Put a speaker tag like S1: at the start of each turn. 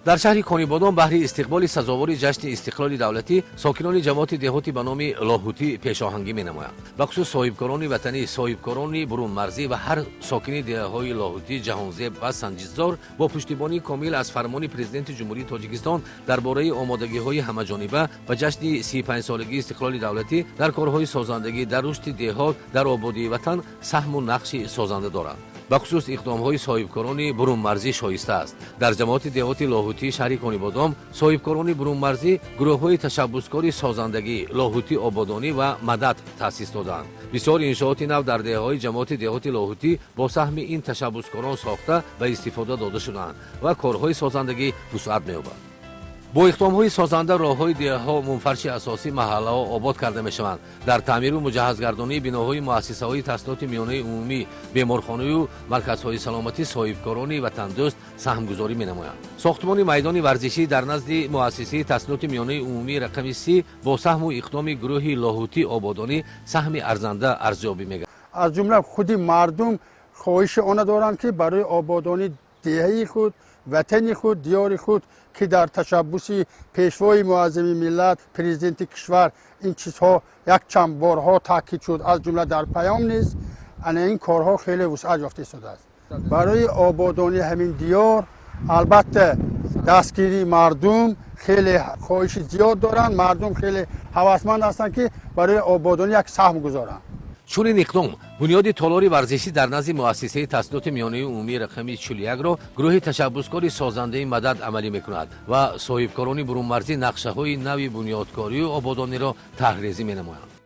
S1: در شهر کنیبادان بهر استقبال سزاوار جشن استقلال دولتی ساکنان جماعت دهاتی به نام لاهوتی پیشاهنگی می‌نمایند. بخصوص صاحبکاران وطنی، صاحبکاران برون مرزی و هر ساکن دهه‌های لاهوتی جهانزیب و سنجیدزار با پشتیبانی کامل از فرمان پرزیدنت جمهوری تاجیکستان درباره آمادگی‌های همه‌جانبه و جشن 35 سالگی استقلال دولتی در کارهای سازندگی در رشد دهات در آبادی وطن سهم و نقش سازنده دارند. بخصوص اقدام‌های صاحبکاران برون مرزی شایسته است. در جماعت دهاتی لاهوتی شهر کنیبادان صاحبکاران برون مرزی گروه‌های تشبثکاری سازندگی لاهوتی آبادانی و مدد تأسیس دادند. بسیار انشاءات نو در دهه‌های جماعت دهاتی لاهوتی با سهم این تشبثکاران ساخته و استفاده داده شدند و کارهای سازندگی وسعت می‌یابد. با اقدام‌های سازنده راه‌های دهه‌ها منفرش اساسی محله‌ها آباد کرده می‌شوند. در تعمیر و مجهزگردانی بناهای مؤسسه‌های تحصیلات میانه عمومی، بیمارخانه و مرکزهای سلامتی صاحبکاران وطن‌دوست سهمگذاری می‌نمایند. ساختمان میدان ورزشی در نزد مؤسسه تحصیلات میانه عمومی رقم 30 با سهم و اقدام گروه لاهوتی آبادانی سهم ارزنده ارزیابی می‌گردد.
S2: از جمله خود مردم خواهش آن دارند که برای آبادانی دهه خود وطن خود دیار خود که در تشبث پیشوای معظم ملت پرزیدنت کشور این چیزها یک چند بارها تاکید شد از جمله در پیام نیز این کارها خیلی وسعت یافته شده است. برای آبادانی همین دیار البته دستگیری مردم خیلی خواهش زیاد دارند. مردم خیلی هوسمند هستند که برای آبادانی یک سهم گذارند.
S1: چون اقدام بنیاد تالار ورزشی در نزد مؤسسه تحصیلات میانه عمومی رقم 41 را گروه تشبثکاری سازنده مدد عملی میکند و صاحبکاران برون مرزی نقشه های نوی بنیادکاری و آبادانی را طرحریزی مینمایند.